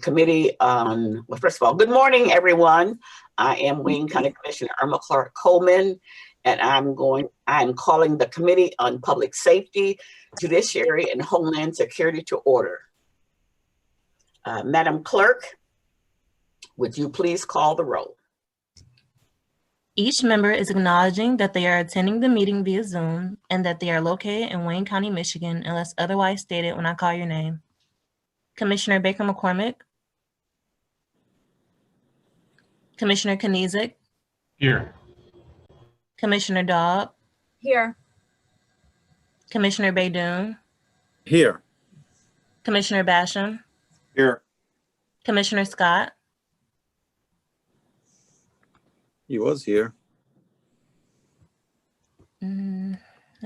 committee on, well, first of all, good morning, everyone. I am Wayne County Commissioner Irma Clark Coleman, and I'm calling the Committee on Public Safety, Judiciary, and Homeland Security to order. Madam Clerk, would you please call the roll? Each member is acknowledging that they are attending the meeting via Zoom and that they are located in Wayne County, Michigan, unless otherwise stated when I call your name. Commissioner Baker McCormick. Commissioner Kniezek. Here. Commissioner Daub. Here. Commissioner Baydoun. Here. Commissioner Basham. Here. Commissioner Scott. He was here. Let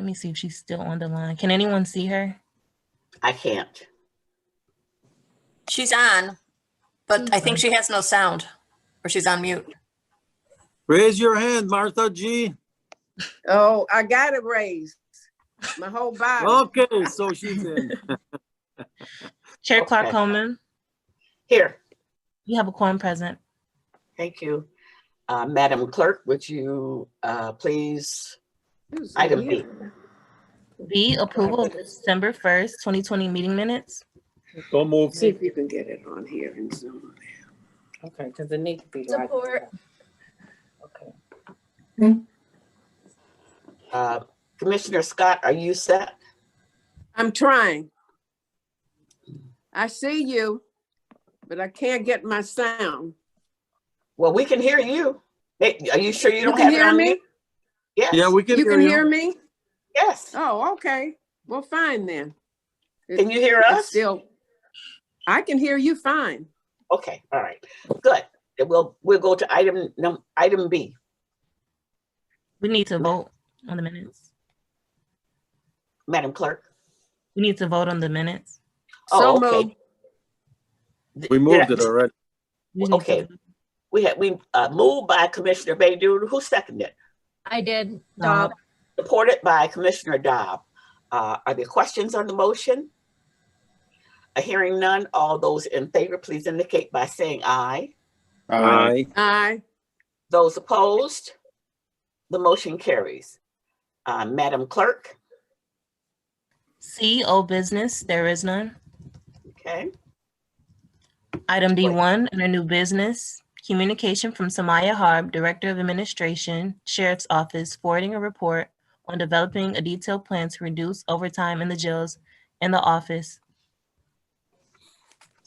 me see if she's still on the line. Can anyone see her? I can't. She's on, but I think she has no sound, or she's on mute. Raise your hand, Martha G. Oh, I got it raised. My whole body. Okay, so she's in. Chair Okay. Clark Coleman. Here. You have a quorum present. Thank you. Madam Clerk, would you please, item B. B, approval of December 1st, 2020 meeting minutes. Don't move. See if you can get it on here and Zoom. Okay, because it needs to be Support. Okay. Commissioner Scott, are you set? I'm trying. I see you, but I can't get my sound. Well, we can hear you. Hey, are you sure you You don't can have it hear on me? mute? Yes. Yeah, we can You hear can you. hear me? Yes. Oh, okay. Well, fine then. Can you hear It's us? still, I can hear you fine. Okay, all right, good. Then we'll go to item B. We need to vote on the minutes. Madam Clerk. We need to vote on the minutes. Oh, So okay. moved. We moved it already. We just need to Okay. vote. We moved by Commissioner Baydoun. Who seconded? I did. Daub. Supported by Commissioner Daub. Are there questions on the motion? Hearing none, all those in favor, please indicate by saying aye. Aye. Aye. Those opposed, the motion carries. Madam Clerk. C, old business, there is none. Okay. Item D1, under new business, communication from Samaya Harb, Director of Administration, Sheriff's Office, forwarding a report on developing a detailed plan to reduce overtime in the jails and the office.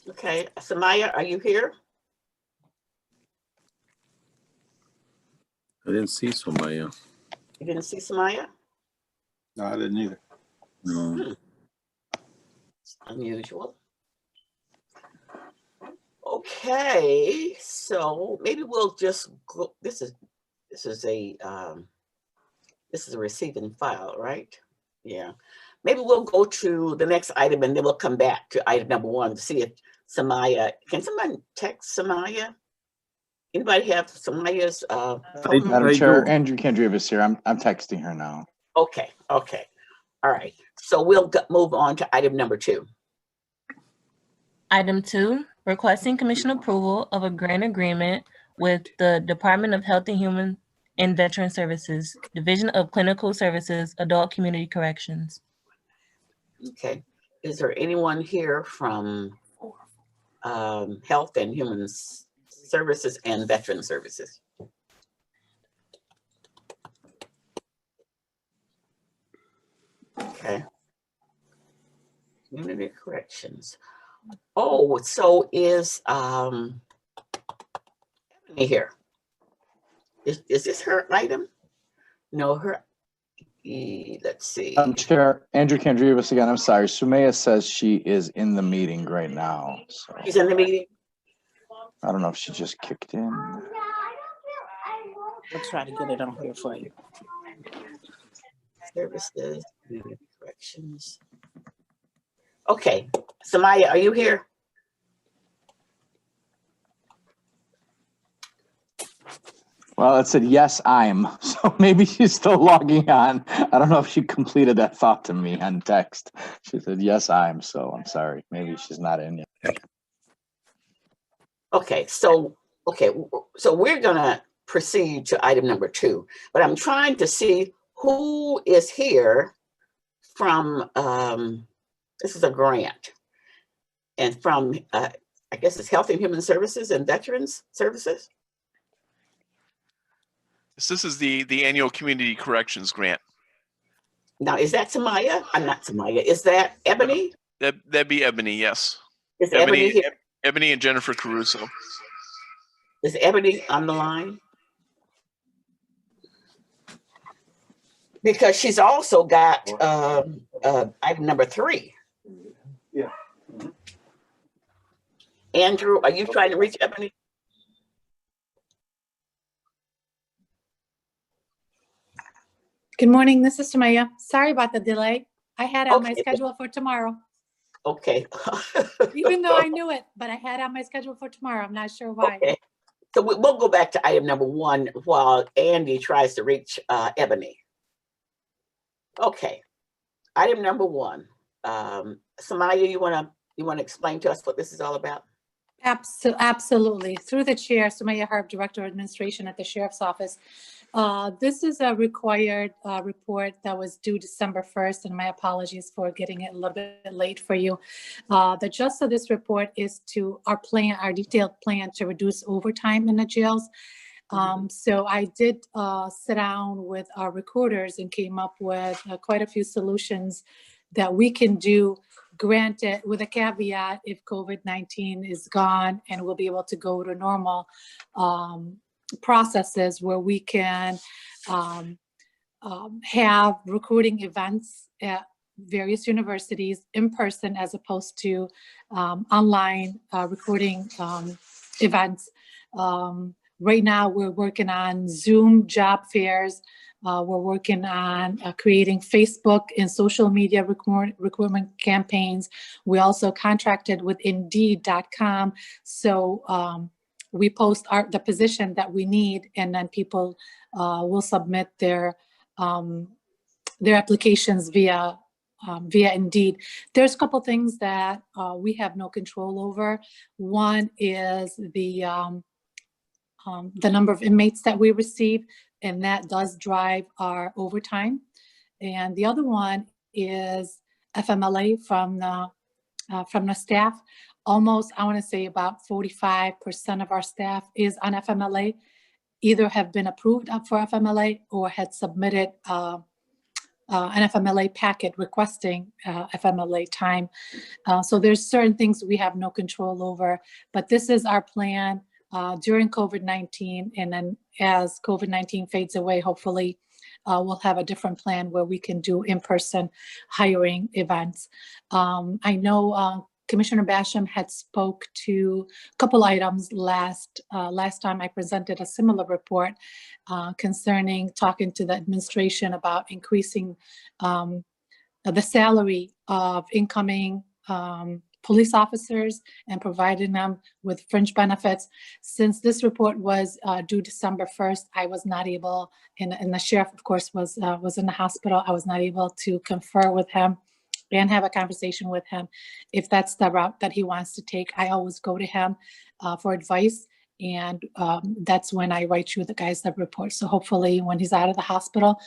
Okay, Samaya, are you here? I didn't see somebody. You didn't see Samaya? No, I didn't either. No. It's unusual. Okay, so maybe we'll just go. This is a receiving file, right? Yeah. Maybe we'll go to the next item and then we'll come back to item number 1 to see if Samaya, can somebody text Samaya? Anybody have Samaya's phone number? Madam Chair, Andrew Kendrick is here. I'm texting her now. Okay. All right. So we'll move on to item number 2. Item 2, requesting commission approval of a grant agreement with the Department of Health and Human and Veteran Services, Division of Clinical Services, Adult Community Corrections. Okay. Is there anyone here from Health and Human Services and Veteran Services? Okay. Community Corrections. Oh, so is Ebony here? Is this her item? No, her. Let's see. Chair, Andrew Kendrick again. I'm sorry. Sumaya says she is in the meeting right now. So She's in the meeting. I don't know if she just kicked in. We'll try to get it on here for you. Services, Community Corrections. Okay, Samaya, are you here? Well, it said, yes, I'm. So maybe she's still logging on. I don't know if she completed that thought to me on text. She said, yes, I'm. So I'm sorry. Maybe she's not in yet. Okay, so we're gonna proceed to item number 2, but I'm trying to see who is here from, this is a grant, and from, I guess it's Health and Human Services and Veterans Services. This is the annual community corrections grant. Now, is that Samaya? I'm not Samaya. Is that Ebony? That'd be Ebony, yes. Is Ebony here? Ebony and Jennifer Caruso. Is Ebony on the line? Because she's also got item number 3. Yeah. Andrew, are you trying to reach Ebony? Good morning, this is Samaya. Sorry about the delay. I had it on my Okay. schedule for tomorrow, Okay. even though I knew it, but I had it on my schedule for tomorrow. I'm not sure why. Okay. So we'll go back to item number 1 while Andy tries to reach Ebony. Okay. Item number 1. Samaya, you wanna explain to us what this is all about? Absolutely. Through the chair, Sumaya Harb, Director of Administration at the Sheriff's Office. This is a required report that was due December 1st, and my apologies for getting it a little bit late for you. The gist of this report is our detailed plan to reduce overtime in the jails. So I did sit down with our recruiters and came up with quite a few solutions that we can do, granted with a caveat if COVID-19 is gone and we'll be able to go to normal processes where we can have recruiting events at various universities in person as opposed to online recruiting events. Right now, we're working on Zoom job fairs. We're working on creating Facebook and social media recruitment campaigns. We also contracted with Indeed.com. So we post the position that we need, and then people will submit their applications via Indeed. There's a couple things that we have no control over. One is the number of inmates that we receive, and that does drive our overtime. And the other one is FMLA from the staff. Almost, I want to say about 45% of our staff is on FMLA, either have been approved for FMLA or had submitted an FMLA packet requesting FMLA time. So there's certain things we have no control over, but this is our plan during COVID-19. And then as COVID-19 fades away, hopefully we'll have a different plan where we can do in-person hiring events. I know Commissioner Basham had spoke to a couple items last time I presented a similar report concerning talking to the administration about increasing the salary of incoming police officers and providing them with fringe benefits. Since this report was due December 1st, I was not able, and the sheriff, of course, was in the hospital. I was not able to confer with him and have a conversation with him. If that's the route that he wants to take, I always go to him for advice. And that's when I write you the guys that report. So hopefully when he's out of the hospital,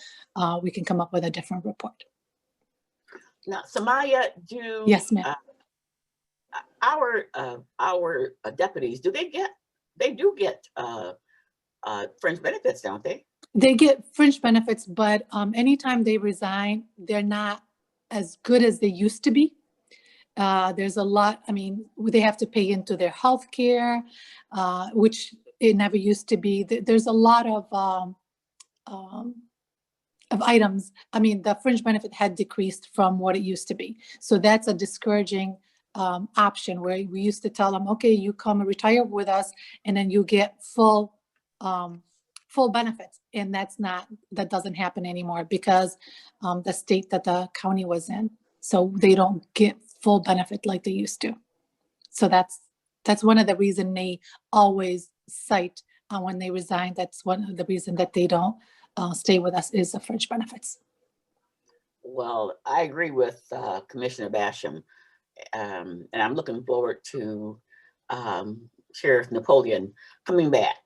we can come up with a different report. Now, Samaya, Yes, ma'am. Our deputies, they do get fringe benefits, don't they? They get fringe benefits, but anytime they resign, they're not as good as they used to be. There's a lot, I mean, they have to pay into their health care, which it never used to be. There's a lot of items. I mean, the fringe benefit had decreased from what it used to be. So that's a discouraging option where we used to tell them, okay, you come and retire with us and then you get full benefits. And that doesn't happen anymore because the state that the county was in. So they don't get full benefit like they used to. So that's one of the reasons they always cite when they resign. That's one of the reasons that they don't stay with us is the fringe benefits. Well, I agree with Commissioner Basham. And I'm looking forward to Sheriff Napoleon coming back,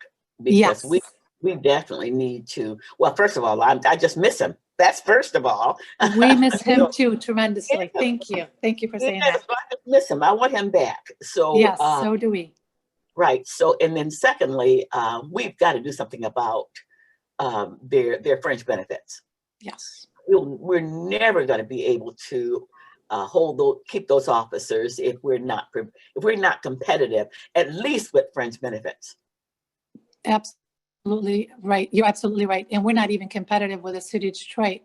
Yes. because we definitely need to. Well, first of all, I just miss him. That's first of all. We miss him too tremendously. Thank you. Thank you for saying Yes, that. I just miss him. I want him back. So Yes, so do we. right. So, and then secondly, we've got to do something about their fringe benefits. Yes. We're never going to be able to keep those officers if we're not competitive, at least with fringe benefits. Absolutely right. You're absolutely right. And we're not even competitive with the city of Detroit.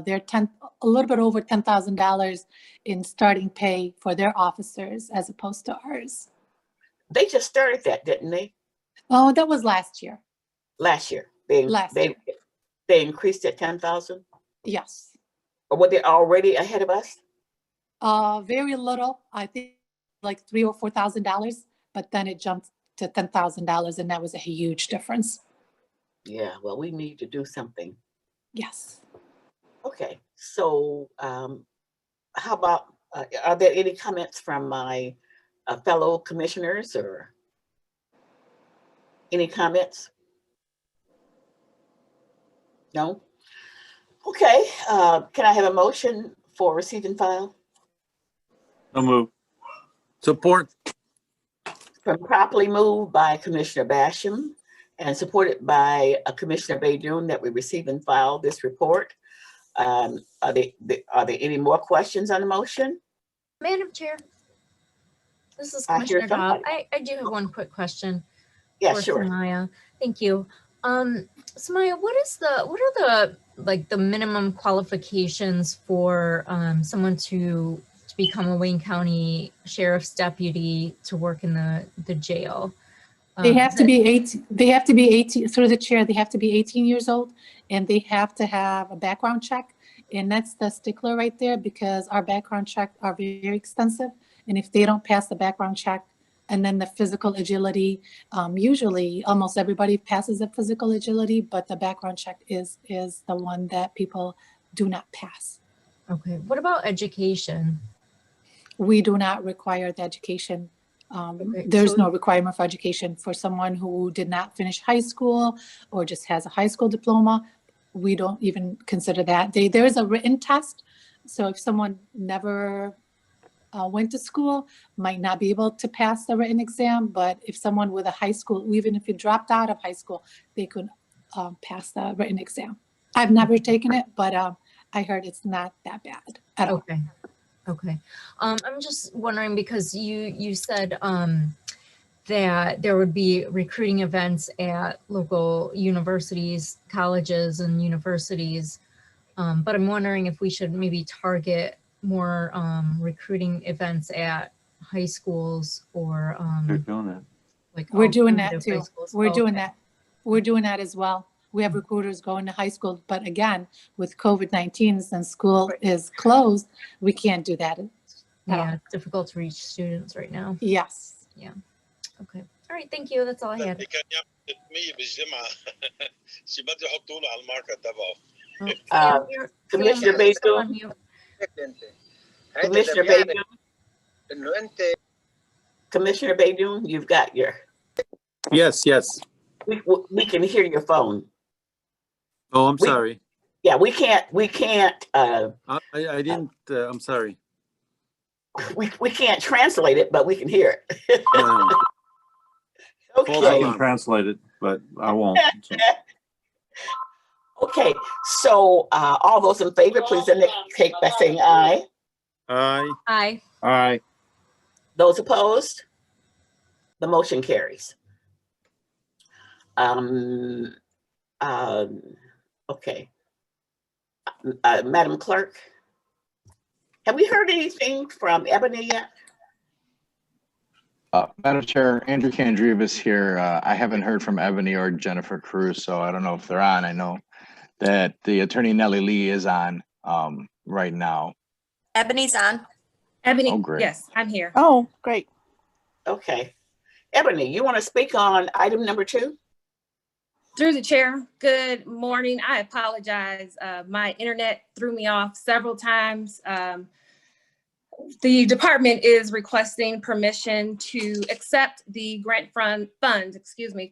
They're a little bit over $10,000 in starting pay for their officers as opposed to ours. They just started that, didn't they? Oh, that was last year. Last year. Last year. They increased it 10,000? Yes. Or were they already ahead of us? Very little. I think like $3,000 or $4,000, but then it jumped to $10,000, and that was a huge difference. Yeah, well, we need to do something. Yes. Okay, so how about, are there any comments from my fellow commissioners, or any comments? No? Okay, can I have a motion for receive and file? So move. Support. Been properly moved by Commissioner Basham and supported by Commissioner Baydun that we receive and file this report. Are there any more questions on the motion? Madam Chair, this is I hear Commissioner Dobb. somebody. I do have one quick question Yeah, for sure. Samaya. Thank you. Samaya, what are the minimum qualifications for someone to become a Wayne County Sheriff's deputy to work in the jail? They have to be 18. They have to be 18 through the chair. They have to be 18 years old, and they have to have a background check. And that's the stickler right there, because our background checks are very extensive. And if they don't pass the background check, and then the physical agility, usually almost everybody passes the physical agility, but the background check is the one that people do not pass. Okay. What about education? We do not require the education. Okay, There's so- no requirement for education for someone who did not finish high school or just has a high school diploma. We don't even consider that. There is a written test. So if someone never went to school, might not be able to pass the written exam, but if someone with a high school, even if you dropped out of high school, they could pass the written exam. I've never taken it, but I heard it's not that bad at all. Okay. Okay. I'm just wondering, because you said that there would be recruiting events at local universities, colleges and universities. But I'm wondering if we should maybe target more recruiting events at high schools, or They're doing it. like We're doing that alternative high too. schools. We're doing Okay. that. We're doing that as well. We have recruiters going to high school, but again, with COVID-19, since school is closed, we can't do that. Yeah, it's difficult to reach students right now. Yes. Okay. All right. Thank you. That's all I had. كان يعمل 600 بالجمعة شي بده يحطوا له على الماركة تبعه. Sam, Commissioner you're still Baydun? on mute. Commissioner Baydun? إنه أنت Commissioner Baydun, you've got your, Yes, yes. we can hear your phone. Oh, I'm sorry. Yeah, we can't, I didn't, I'm sorry. we can't translate it, but we can hear it. No, I Okay, can translate it, but I won't. So. okay, so all those in favor, please indicate by saying aye. Aye. Aye. Aye. Those opposed? The motion carries. Okay. Madam Clerk, have we heard anything from Ebony yet? Madam Chair, Andrew Kandrievas here. I haven't heard from Ebony or Jennifer Cruz, so I don't know if they're on. I know that the attorney Nellie Lee is on right now. Ebony's on. Ebony, Oh, great. yes, I'm here. Oh, great. Okay. Ebony, you want to speak on item number 2? Through the chair, good morning. I apologize. My internet threw me off several times. The department is requesting permission to accept the grant funds,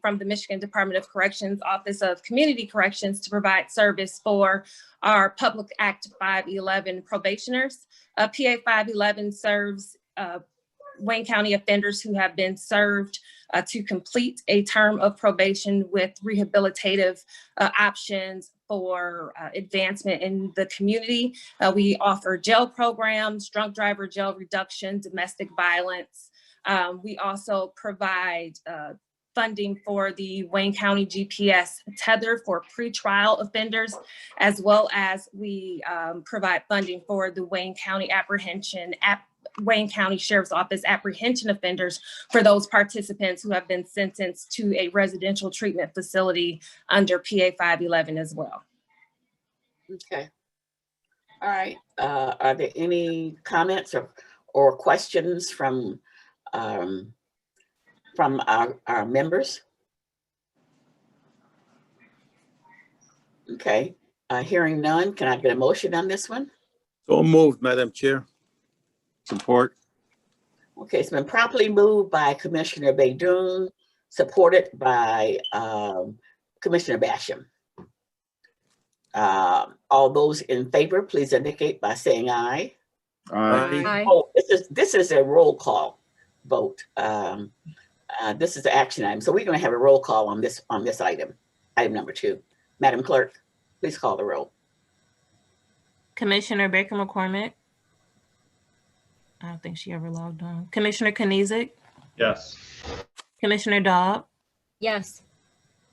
from the Michigan Department of Corrections Office of Community Corrections to provide service for our Public Act 511 probationers. PA 511 serves Wayne County offenders who have been served to complete a term of probation with rehabilitative options for advancement in the community. We offer jail programs, drunk driver jail reduction, domestic violence. We also provide funding for the Wayne County GPS tether for pretrial offenders, as well as we provide funding for the Wayne County Wayne County Sheriff's Office apprehension offenders for those participants who have been sentenced to a residential treatment facility under PA 511 as well. Okay. All right. Are there any comments or questions from our members? Okay. Hearing none, can I get a motion on this one? So moved, Madam Chair. Support. Okay, it's been properly moved by Commissioner Baidoon, supported by Commissioner Basham. All those in favor, please indicate by saying aye. Aye. Aye. Oh, this is a roll call vote. This is the action item, so we're going to have a roll call on this item number 2. Madam Clerk, please call the roll. Commissioner Baker McCormick. I don't think she ever logged on. Commissioner Kniezek. Yes. Commissioner Dobb. Yes.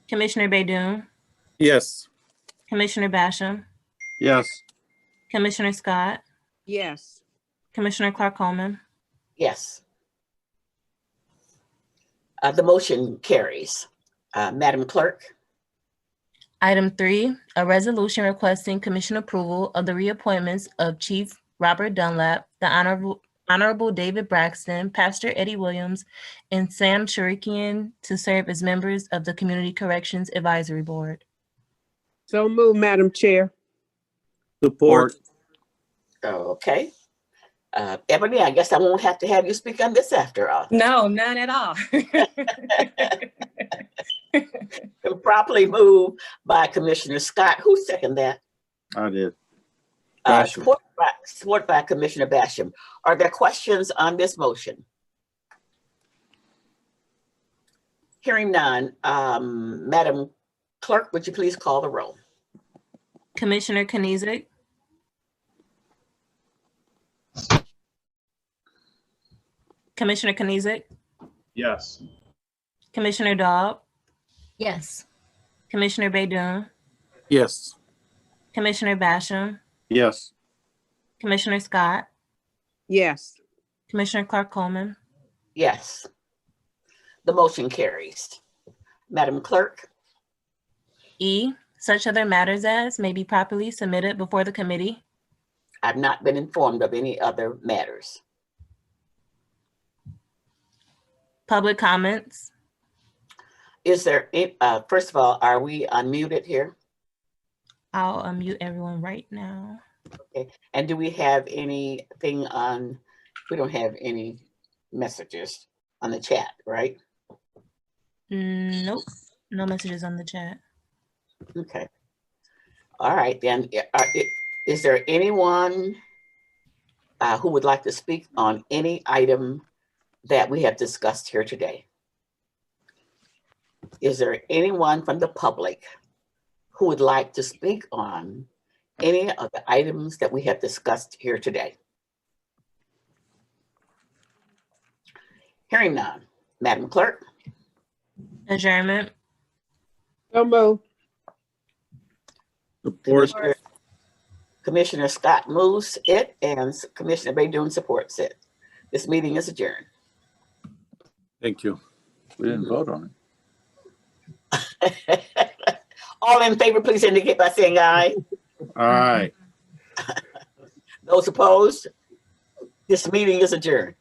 Commissioner Baidoon. Yes. Commissioner Basham. Yes. Commissioner Scott. Yes. Commissioner Clark-Coleman. Yes. The motion carries. Madam Clerk. Item 3, a resolution requesting commission approval of the reappointments of Chief Robert Dunlap, the Honorable David Braxton, Pastor Eddie Williams, and Sam Shurikian to serve as members of the Community Corrections Advisory Board. So moved, Madam Chair. Support. Okay. Ebony, I guess I won't have to have you speak on this after all. No, none at all. Properly moved by Commissioner Scott. Who seconded that? I did. Support by Commissioner Basham. Are there questions on this motion? Hearing none, Madam Clerk, would you please call the roll? Commissioner Kniezek. Commissioner Kniezek. Yes. Commissioner Dobb. Yes. Commissioner Baidoon. Yes. Commissioner Basham. Yes. Commissioner Scott. Yes. Commissioner Clark-Coleman. Yes. The motion carries. Madam Clerk. E, such other matters as may be properly submitted before the committee. I've not been informed of any other matters. Public comments. Is there, first of all, are we unmuted here? I'll unmute everyone right now. Okay. And do we have anything on, we don't have any messages on the chat, right? Nope, no messages on the chat. Okay. All right, then, is there anyone who would like to speak on any item that we have discussed here today? Is there anyone from the public who would like to speak on any of the items that we have discussed here today? Hearing none. Madam Clerk. Adjournment. So moved. Support. Commissioner Scott moves it and Commissioner Baidoon supports it. This meeting is adjourned. Thank you. We didn't vote on it. All in favor, please indicate by saying aye. Aye. Those opposed? This meeting is adjourned.